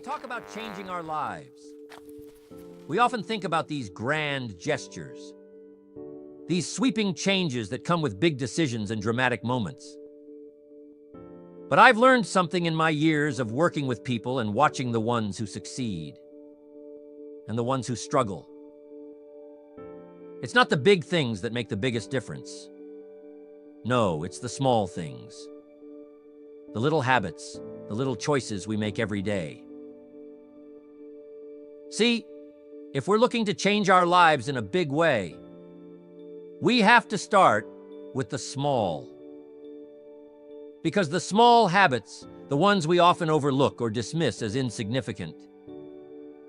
talk about changing our lives, we often think about these grand gestures, these sweeping changes that come with big decisions and dramatic moments. But I've learned something in my years of working with people and watching the ones who succeed and the ones who struggle. It's not the big things that make the biggest difference. No, it's the small things. The little habits, the little choices we make every day. See, if we're looking to change our lives in a big way, we have to start with the small. Because the small habits, the ones we often overlook or dismiss as insignificant,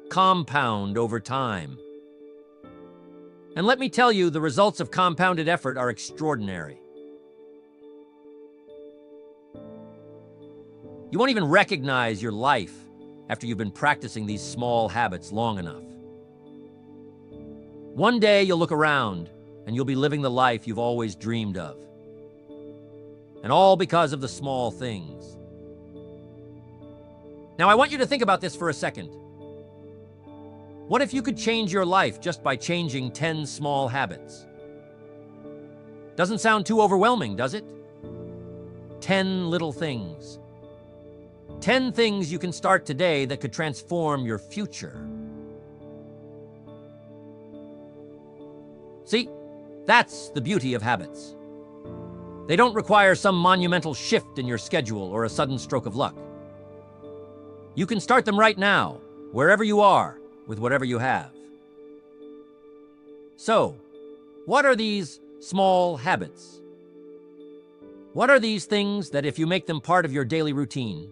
compound over time. And let me tell you, the results of compounded effort are extraordinary. You won't even recognize your life after you've been practicing these small habits long enough. One day you'll look around and you'll be living the life you've always dreamed of. And all because of the small things. Now I want you to think about this for a second. What if you could change your life just by changing 10 small habits? Doesn't sound too overwhelming, does it? 10 little things. 10 things you can start today that could transform your future. See, that's the beauty of habits. They don't require some monumental shift in your schedule or a sudden stroke of luck. You can start them right now, wherever you are, with whatever you have. So, what are these small habits? What are these things that, if you make them part of your daily routine,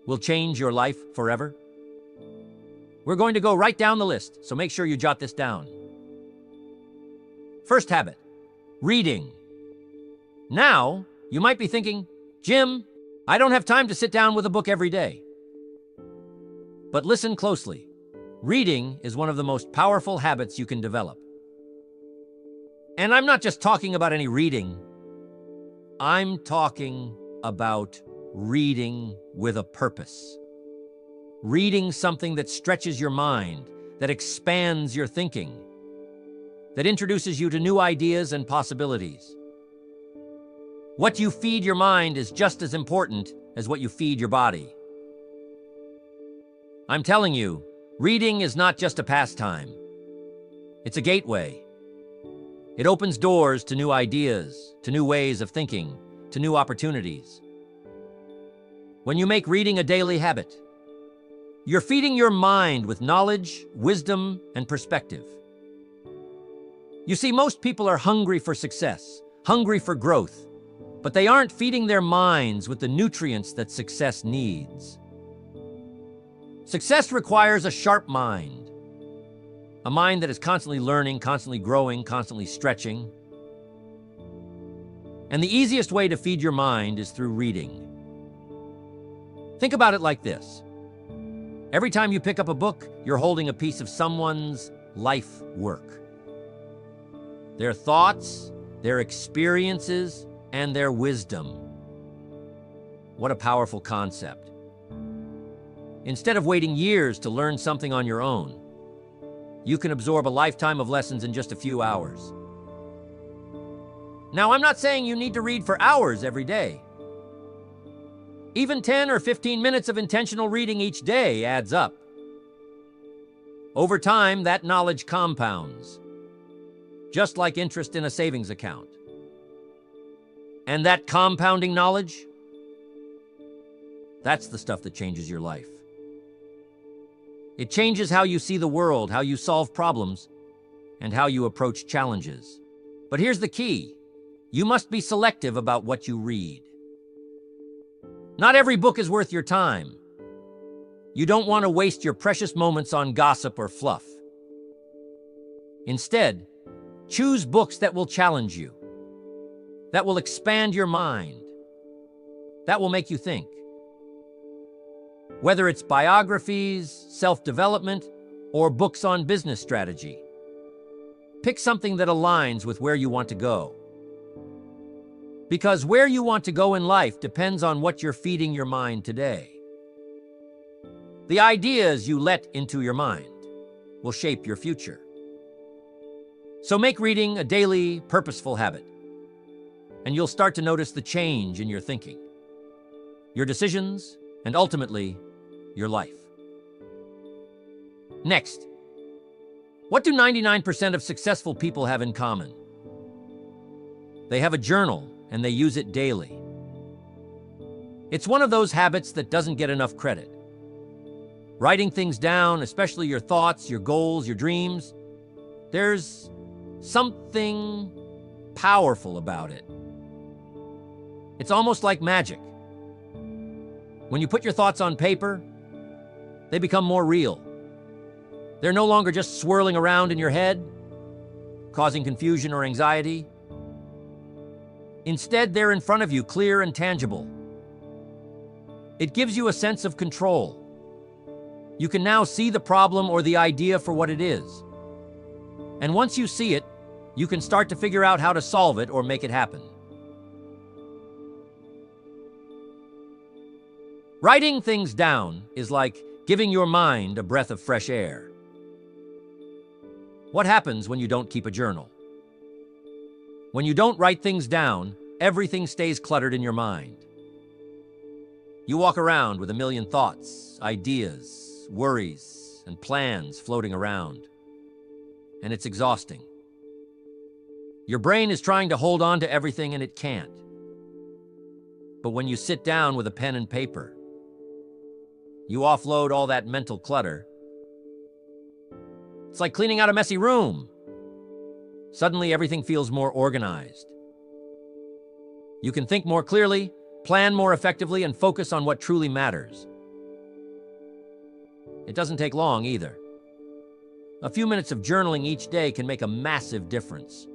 will change your life forever? We're going to go right down the list, so make sure you jot this down. First habit, reading. Now, you might be thinking, Jim, I don't have time to sit down with a book every day. But listen closely. Reading is one of the most powerful habits you can develop. And I'm not just talking about any reading. I'm talking about reading with a purpose. Reading something that stretches your mind, that expands your thinking, that introduces you to new ideas and possibilities. What you feed your mind is just as important as what you feed your body. I'm telling you, reading is not just a pastime. It's a gateway. It opens doors to new ideas, to new ways of thinking, to new opportunities. When you make reading a daily habit, you're feeding your mind with knowledge, wisdom, and perspective. You see, most people are hungry for success, hungry for growth, but they aren't feeding their minds with the nutrients that success needs. Success requires a sharp mind, a mind that is constantly learning, constantly growing, constantly stretching. And the easiest way to feed your mind is through reading. Think about it like this. Every time you pick up a book, you're holding a piece of someone's life work. Their thoughts, their experiences, and their wisdom. What a powerful concept. Instead of waiting years to learn something on your own, you can absorb a lifetime of lessons in just a few hours. Now, I'm not saying you need to read for hours every day. Even 10 or 15 minutes of intentional reading each day adds up. Over time, that knowledge compounds, just like interest in a savings account. And that compounding knowledge, that's the stuff that changes your life. It changes how you see the world, how you solve problems, and how you approach challenges. But here's the key. You must be selective about what you read. Not every book is worth your time. You don't want to waste your precious moments on gossip or fluff. Instead, choose books that will challenge you, that will expand your mind, that will make you think. Whether it's biographies, self-development, or books on business strategy, pick something that aligns with where you want to go. Because where you want to go in life depends on what you're feeding your mind today. The ideas you let into your mind will shape your future. So make reading a daily, purposeful habit, and you'll start to notice the change in your thinking, your decisions, and ultimately, your life. Next, what do 99% of successful people have in common? They have a journal, and they use it daily. It's one of those habits that doesn't get enough credit. Writing things down, especially your thoughts, your goals, your dreams, there's something powerful about it. It's almost like magic. When you put your thoughts on paper, they become more real. They're no longer just swirling around in your head, causing confusion or anxiety. Instead, they're in front of you, clear and tangible. It gives you a sense of control. You can now see the problem or the idea for what it is. And once you see it, you can start to figure out how to solve it or make it happen. Writing things down is like giving your mind a breath of fresh air. What happens when you don't keep a journal? When you don't write things down, everything stays cluttered in your mind. You walk around with a million thoughts, ideas, worries, and plans floating around. And it's exhausting. Your brain is trying to hold on to everything and it can't. But when you sit down with a pen and paper, you offload all that mental clutter. It's like cleaning out a messy room. Suddenly everything feels more organized. You can think more clearly, plan more effectively, and focus on what truly matters. It doesn't take long either. A few minutes of journaling each day can make a massive difference.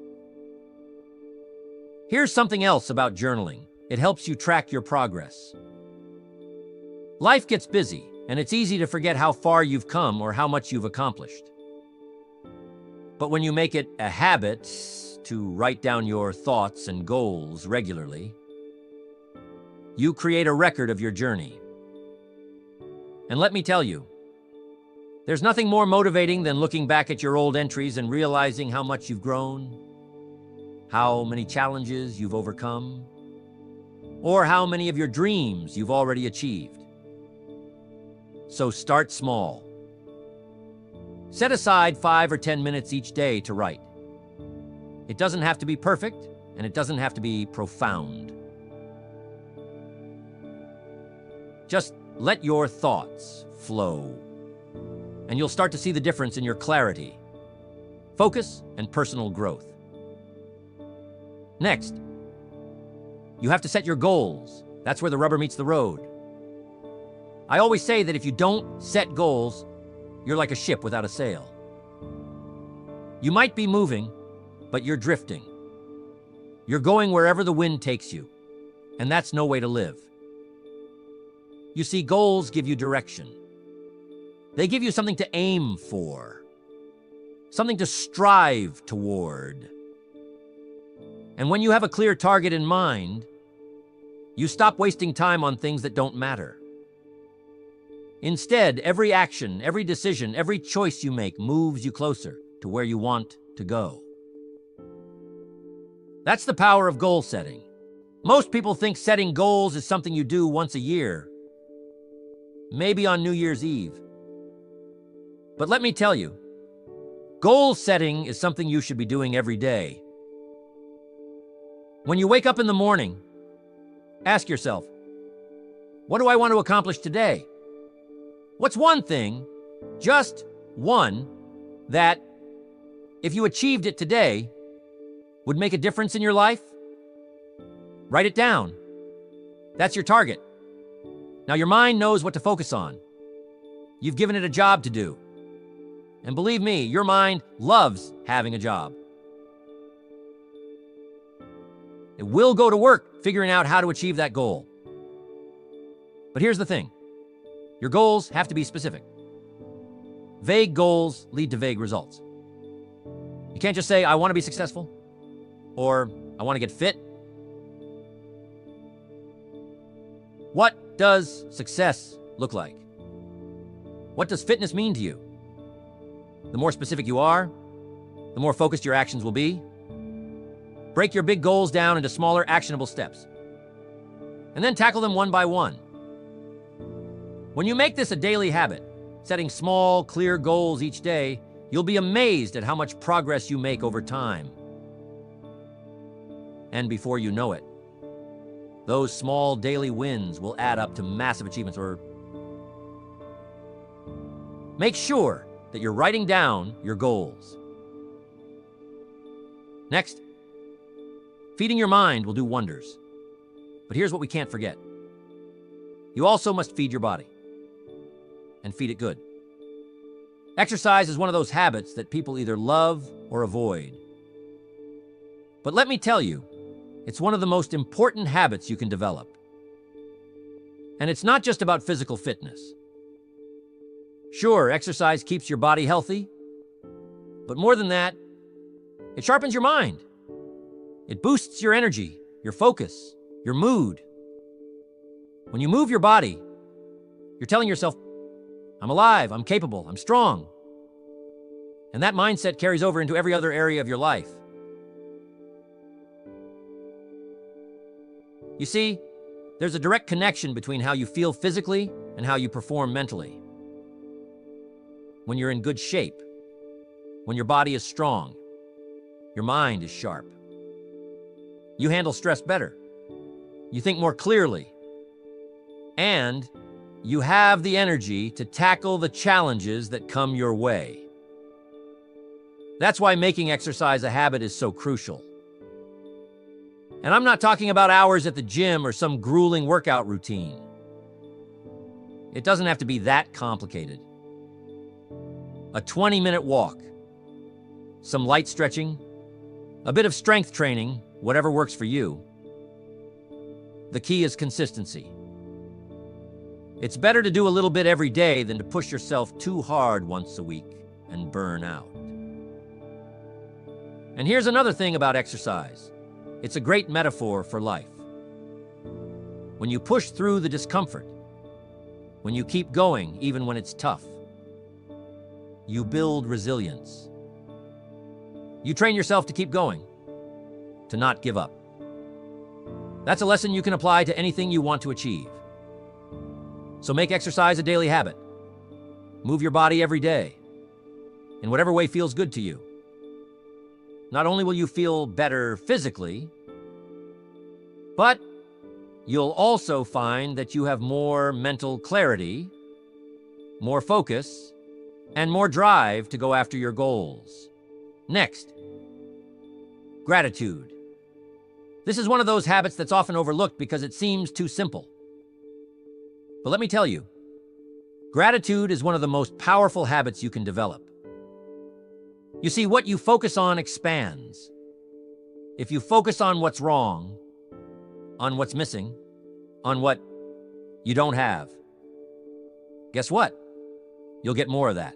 Here's something else about journaling. It helps you track your progress. Life gets busy, and it's easy to forget how far you've come or how much you've accomplished. But when you make it a habit to write down your thoughts and goals regularly, you create a record of your journey. And let me tell you, there's nothing more motivating than looking back at your old entries and realizing how much you've grown, how many challenges you've overcome, or how many of your dreams you've already achieved. So start small. Set aside 5 or 10 minutes each day to write. It doesn't have to be perfect, and it doesn't have to be profound. Just let your thoughts flow, and you'll start to see the difference in your clarity, focus, and personal growth. Next, you have to set your goals. That's where the rubber meets the road. I always say that if you don't set goals, you're like a ship without a sail. You might be moving, but you're drifting. You're going wherever the wind takes you, and that's no way to live. You see, goals give you direction. They give you something to aim for, something to strive toward. And when you have a clear target in mind, you stop wasting time on things that don't matter. Instead, every action, every decision, every choice you make moves you closer to where you want to go. That's the power of goal setting. Most people think setting goals is something you do once a year, maybe on New Year's Eve. But let me tell you, goal setting is something you should be doing every day. When you wake up in the morning, ask yourself, what do I want to accomplish today? What's one thing, just one, that, if you achieved it today, would make a difference in your life? Write it down. That's your target. Now your mind knows what to focus on. You've given it a job to do. And believe me, your mind loves having a job. It will go to work figuring out how to achieve that goal. But here's the thing. Your goals have to be specific. Vague goals lead to vague results. You can't just say, I want to be successful, or I want to get fit. What does success look like? What does fitness mean to you? The more specific you are, the more focused your actions will be. Break your big goals down into smaller, actionable steps, and then tackle them one by one. When you make this a daily habit, setting small, clear goals each day, you'll be amazed at how much progress you make over time. And before you know it, those small daily wins will add up to massive achievements. Make sure that you're writing down your goals. Next, feeding your mind will do wonders. But here's what we can't forget. You also must feed your body, and feed it good. Exercise is one of those habits that people either love or avoid. But let me tell you, it's one of the most important habits you can develop. And it's not just about physical fitness. Sure, exercise keeps your body healthy, but more than that, it sharpens your mind. It boosts your energy, your focus, your mood. When you move your body, you're telling yourself, I'm alive, I'm capable, I'm strong. And that mindset carries over into every other area of your life. You see, there's a direct connection between how you feel physically and how you perform mentally. When you're in good shape, when your body is strong, your mind is sharp. You handle stress better. You think more clearly. And you have the energy to tackle the challenges that come your way. That's why making exercise a habit is so crucial. And I'm not talking about hours at the gym or some grueling workout routine. It doesn't have to be that complicated. A 20-minute walk, some light stretching, a bit of strength training, whatever works for you. The key is consistency. It's better to do a little bit every day than to push yourself too hard once a week and burn out. And here's another thing about exercise. It's a great metaphor for life. When you push through the discomfort, when you keep going even when it's tough, you build resilience. You train yourself to keep going, to not give up. That's a lesson you can apply to anything you want to achieve. So make exercise a daily habit. Move your body every day, in whatever way feels good to you. Not only will you feel better physically, but you'll also find that you have more mental clarity, more focus, and more drive to go after your goals. Next, gratitude. This is one of those habits that's often overlooked because it seems too simple. But let me tell you, gratitude is one of the most powerful habits you can develop. You see, what you focus on expands. If you focus on what's wrong, on what's missing, on what you don't have, guess what? You'll get more of that.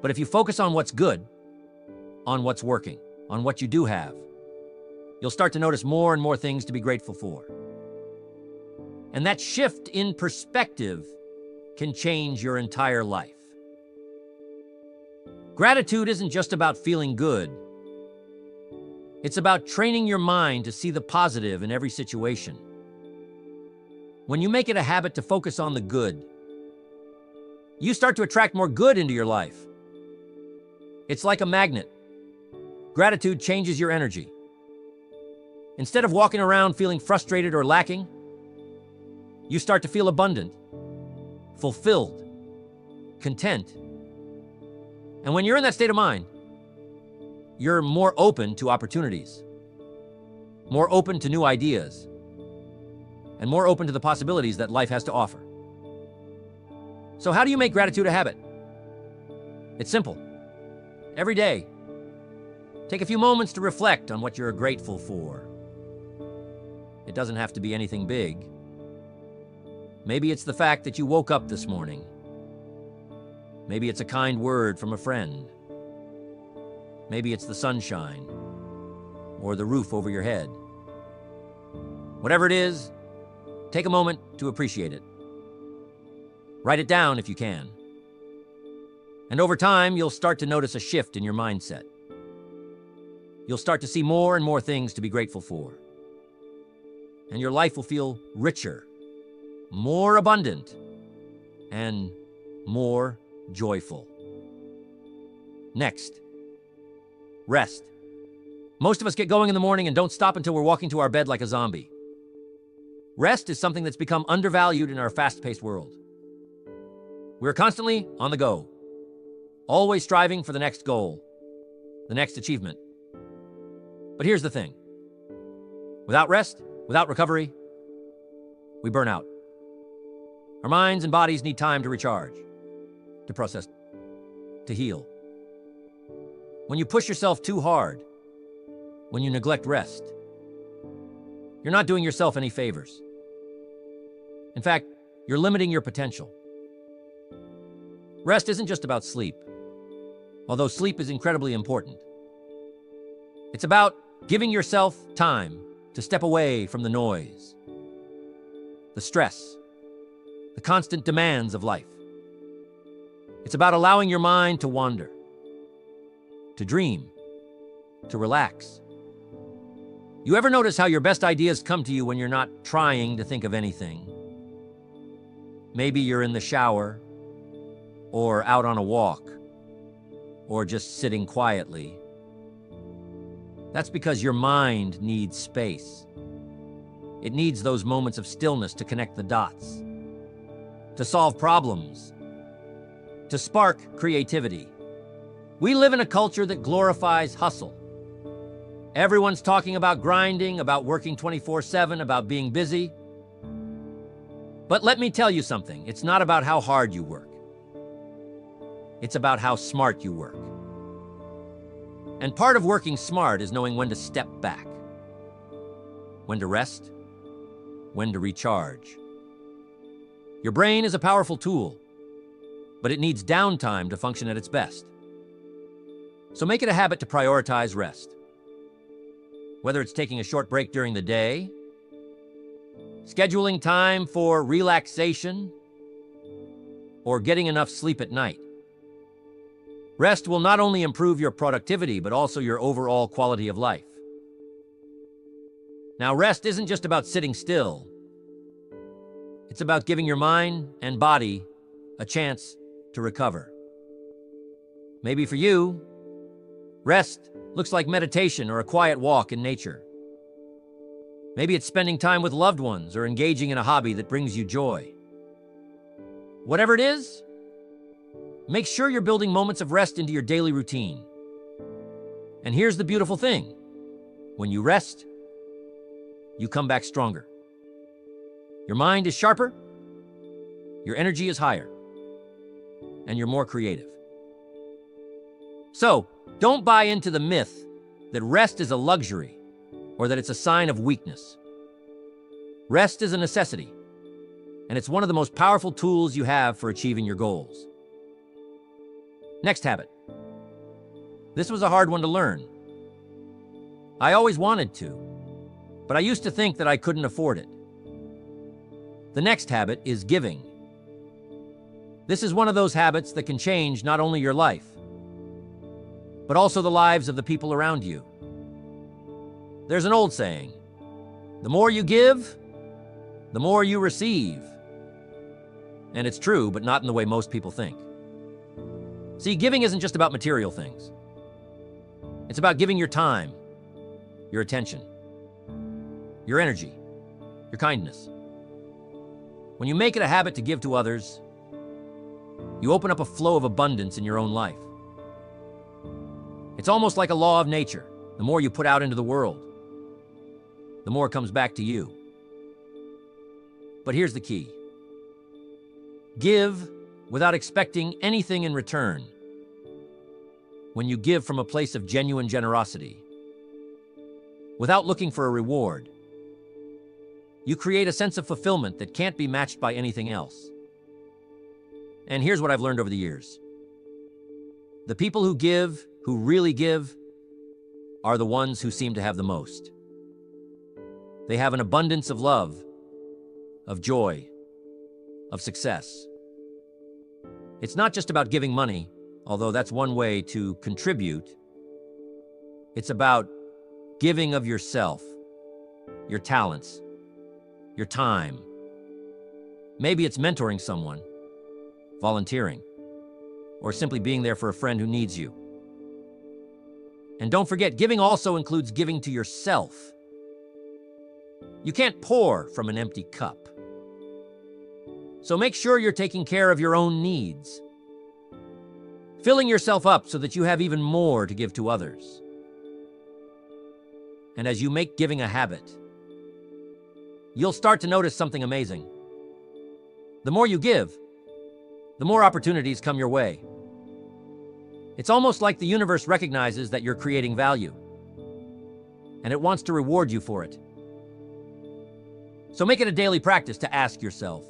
But if you focus on what's good, on what's working, on what you do have, you'll start to notice more and more things to be grateful for. And that shift in perspective can change your entire life. Gratitude isn't just about feeling good. It's about training your mind to see the positive in every situation. When you make it a habit to focus on the good, you start to attract more good into your life. It's like a magnet. Gratitude changes your energy. Instead of walking around feeling frustrated or lacking, you start to feel abundant, fulfilled, content. And when you're in that state of mind, you're more open to opportunities, more open to new ideas, and more open to the possibilities that life has to offer. So how do you make gratitude a habit? It's simple. Every day, take a few moments to reflect on what you're grateful for. It doesn't have to be anything big. Maybe it's the fact that you woke up this morning. Maybe it's a kind word from a friend. Maybe it's the sunshine or the roof over your head. Whatever it is, take a moment to appreciate it. Write it down if you can. And over time, you'll start to notice a shift in your mindset. You'll start to see more and more things to be grateful for. And your life will feel richer, more abundant, and more joyful. Next, rest. Most of us get going in the morning and don't stop until we're walking to our bed like a zombie. Rest is something that's become undervalued in our fast-paced world. We're constantly on the go, always striving for the next goal, the next achievement. But here's the thing. Without rest, without recovery, we burn out. Our minds and bodies need time to recharge, to process, to heal. When you push yourself too hard, when you neglect rest, you're not doing yourself any favors. In fact, you're limiting your potential. Rest isn't just about sleep, although sleep is incredibly important. It's about giving yourself time to step away from the noise, the stress, the constant demands of life. It's about allowing your mind to wander, to dream, to relax. You ever notice how your best ideas come to you when you're not trying to think of anything? Maybe you're in the shower, or out on a walk, or just sitting quietly. That's because your mind needs space. It needs those moments of stillness to connect the dots, to solve problems, to spark creativity. We live in a culture that glorifies hustle. Everyone's talking about grinding, about working 24/7, about being busy. But let me tell you something, it's not about how hard you work. It's about how smart you work. And part of working smart is knowing when to step back, when to rest, when to recharge. Your brain is a powerful tool, but it needs downtime to function at its best. So make it a habit to prioritize rest. Whether it's taking a short break during the day, scheduling time for relaxation, or getting enough sleep at night. Rest will not only improve your productivity, but also your overall quality of life. Now, rest isn't just about sitting still. It's about giving your mind and body a chance to recover. Maybe for you, rest looks like meditation or a quiet walk in nature. Maybe it's spending time with loved ones or engaging in a hobby that brings you joy. Whatever it is, make sure you're building moments of rest into your daily routine. And here's the beautiful thing. When you rest, you come back stronger. Your mind is sharper, your energy is higher, and you're more creative. So, don't buy into the myth that rest is a luxury or that it's a sign of weakness. Rest is a necessity, and it's one of the most powerful tools you have for achieving your goals. Next habit. This was a hard one to learn. I always wanted to, but I used to think that I couldn't afford it. The next habit is giving. This is one of those habits that can change not only your life, but also the lives of the people around you. There's an old saying, the more you give, the more you receive. And it's true, but not in the way most people think. See, giving isn't just about material things. It's about giving your time, your attention, your energy, your kindness. When you make it a habit to give to others, you open up a flow of abundance in your own life. It's almost like a law of nature. The more you put out into the world, the more comes back to you. But here's the key. Give without expecting anything in return. When you give from a place of genuine generosity, without looking for a reward, you create a sense of fulfillment that can't be matched by anything else. And here's what I've learned over the years. The people who give, who really give, are the ones who seem to have the most. They have an abundance of love, of joy, of success. It's not just about giving money, although that's one way to contribute. It's about giving of yourself, your talents, your time. Maybe it's mentoring someone, volunteering, or simply being there for a friend who needs you. And don't forget, giving also includes giving to yourself. You can't pour from an empty cup. So make sure you're taking care of your own needs, filling yourself up so that you have even more to give to others. And as you make giving a habit, you'll start to notice something amazing. The more you give, the more opportunities come your way. It's almost like the universe recognizes that you're creating value, and it wants to reward you for it. So make it a daily practice to ask yourself,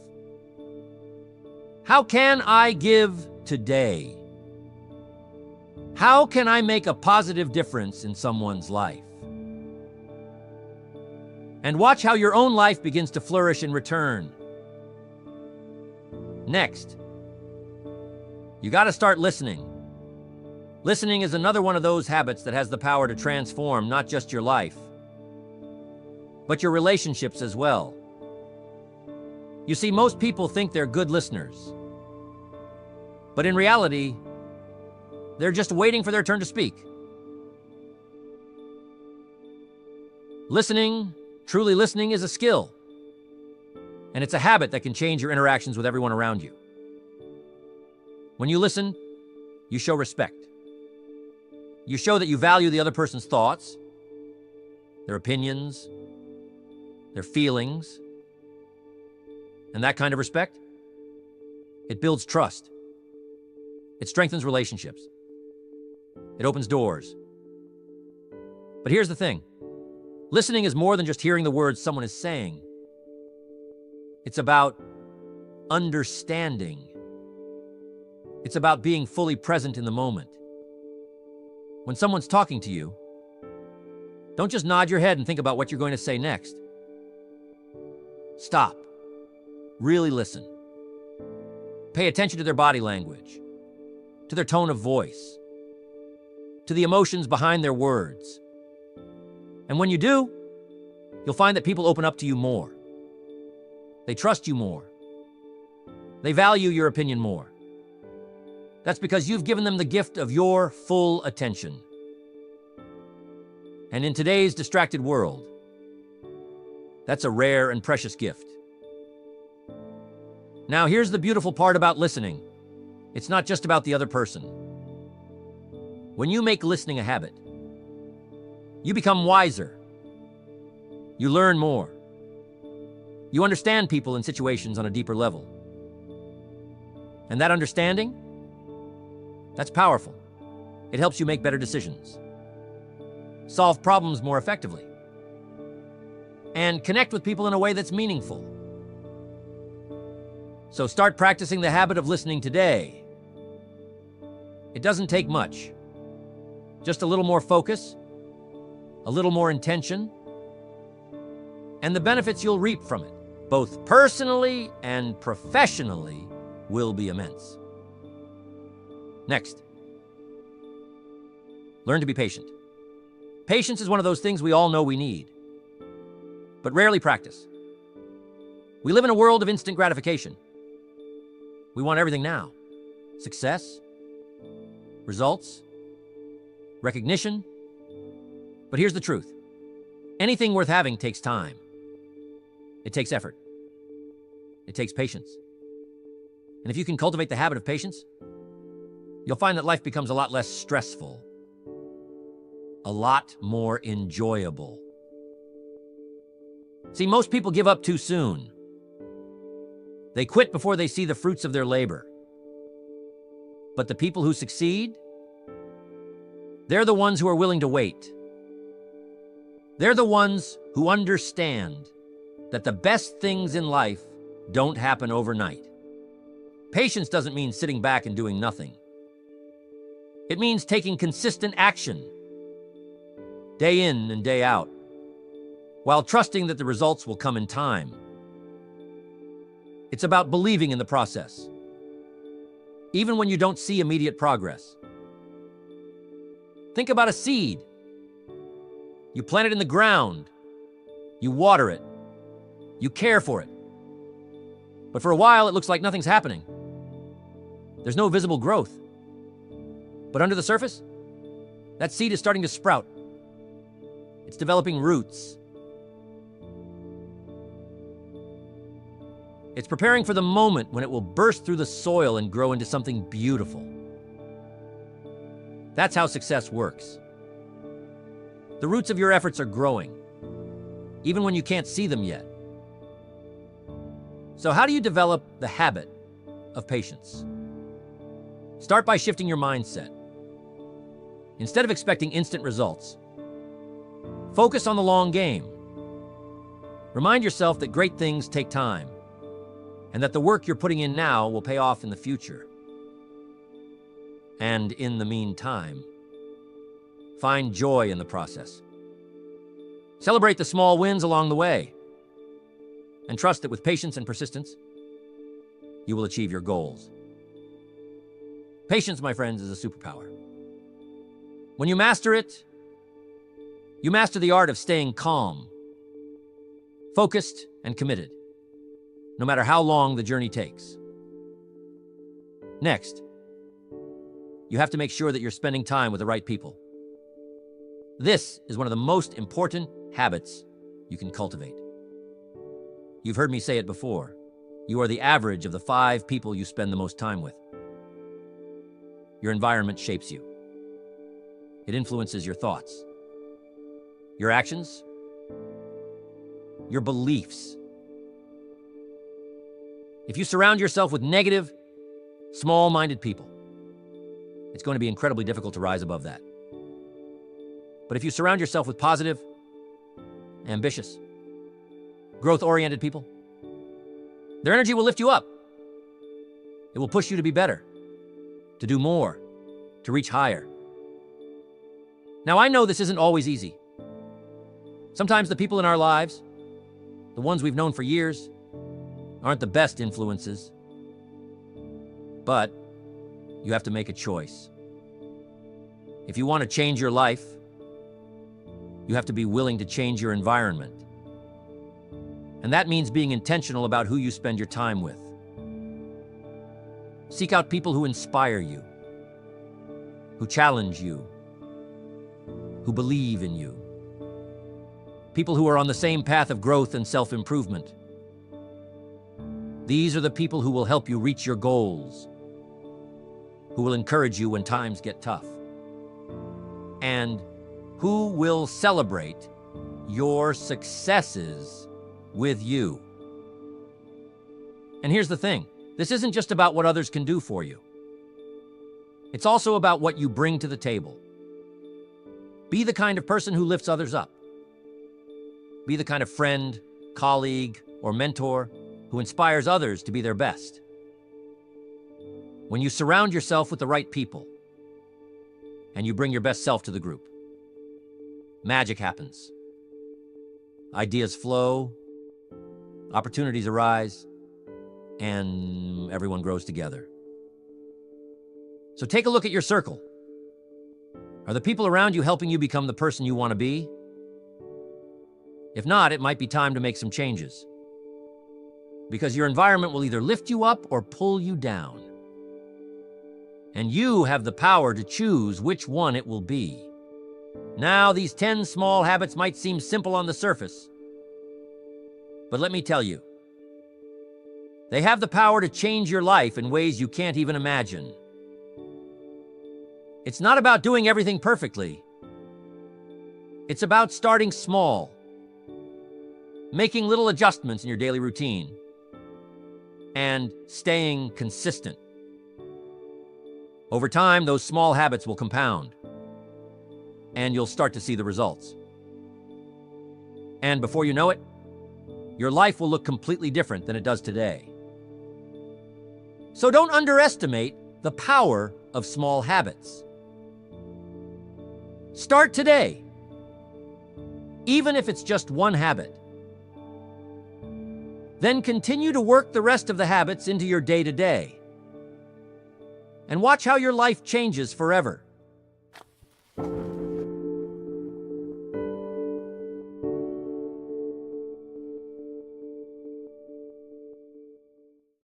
how can I give today? How can I make a positive difference in someone's life? And watch how your own life begins to flourish in return. Next, you got to start listening. Listening is another one of those habits that has the power to transform not just your life, but your relationships as well. You see, most people think they're good listeners, but in reality, they're just waiting for their turn to speak. Listening, truly listening, is a skill, and it's a habit that can change your interactions with everyone around you. When you listen, you show respect. You show that you value the other person's thoughts, their opinions, their feelings. And that kind of respect, it builds trust. It strengthens relationships. It opens doors. But here's the thing. Listening is more than just hearing the words someone is saying. It's about understanding. It's about being fully present in the moment. When someone's talking to you, don't just nod your head and think about what you're going to say next. Stop. Really listen. Pay attention to their body language, to their tone of voice, to the emotions behind their words. And when you do, you'll find that people open up to you more. They trust you more. They value your opinion more. That's because you've given them the gift of your full attention. And in today's distracted world, that's a rare and precious gift. Now, here's the beautiful part about listening. It's not just about the other person. When you make listening a habit, you become wiser. You learn more. You understand people and situations on a deeper level. And that understanding, that's powerful. It helps you make better decisions, solve problems more effectively, and connect with people in a way that's meaningful. So start practicing the habit of listening today. It doesn't take much. Just a little more focus, a little more intention, and the benefits you'll reap from it, both personally and professionally, will be immense. Next, learn to be patient. Patience is one of those things we all know we need, but rarely practice. We live in a world of instant gratification. We want everything now. Success, results, recognition. But here's the truth. Anything worth having takes time. It takes effort. It takes patience. And if you can cultivate the habit of patience, you'll find that life becomes a lot less stressful, a lot more enjoyable. See, most people give up too soon. They quit before they see the fruits of their labor. But the people who succeed, they're the ones who are willing to wait. They're the ones who understand that the best things in life don't happen overnight. Patience doesn't mean sitting back and doing nothing. It means taking consistent action, day in and day out, while trusting that the results will come in time. It's about believing in the process, even when you don't see immediate progress. Think about a seed. You plant it in the ground. You water it. You care for it. But for a while, it looks like nothing's happening. There's no visible growth. But under the surface, that seed is starting to sprout. It's developing roots. It's preparing for the moment when it will burst through the soil and grow into something beautiful. That's how success works. The roots of your efforts are growing, even when you can't see them yet. So how do you develop the habit of patience? Start by shifting your mindset. Instead of expecting instant results, focus on the long game. Remind yourself that great things take time, and that the work you're putting in now will pay off in the future. And in the meantime, find joy in the process. Celebrate the small wins along the way, and trust that with patience and persistence, you will achieve your goals. Patience, my friends, is a superpower. When you master it, you master the art of staying calm, focused, and committed, no matter how long the journey takes. Next, you have to make sure that you're spending time with the right people. This is one of the most important habits you can cultivate. You've heard me say it before. You are the average of the 5 people you spend the most time with. Your environment shapes you. It influences your thoughts, your actions, your beliefs. If you surround yourself with negative, small-minded people, it's going to be incredibly difficult to rise above that. But if you surround yourself with positive, ambitious, growth-oriented people, their energy will lift you up. It will push you to be better, to do more, to reach higher. Now, I know this isn't always easy. Sometimes the people in our lives, the ones we've known for years, aren't the best influences. But you have to make a choice. If you want to change your life, you have to be willing to change your environment. And that means being intentional about who you spend your time with. Seek out people who inspire you, who challenge you, who believe in you. People who are on the same path of growth and self-improvement. These are the people who will help you reach your goals, who will encourage you when times get tough, and who will celebrate your successes with you. And here's the thing, this isn't just about what others can do for you. It's also about what you bring to the table. Be the kind of person who lifts others up. Be the kind of friend, colleague, or mentor who inspires others to be their best. When you surround yourself with the right people and you bring your best self to the group, magic happens. Ideas flow, opportunities arise, and everyone grows together. So take a look at your circle. Are the people around you helping you become the person you want to be? If not, it might be time to make some changes. Because your environment will either lift you up or pull you down. And you have the power to choose which one it will be. Now, these 10 small habits might seem simple on the surface, but let me tell you, they have the power to change your life in ways you can't even imagine. It's not about doing everything perfectly. It's about starting small, making little adjustments in your daily routine, and staying consistent. Over time, those small habits will compound, and you'll start to see the results. And before you know it, your life will look completely different than it does today. So don't underestimate the power of small habits. Start today, even if it's just one habit. Then continue to work the rest of the habits into your day-to-day. and watch how your life changes forever.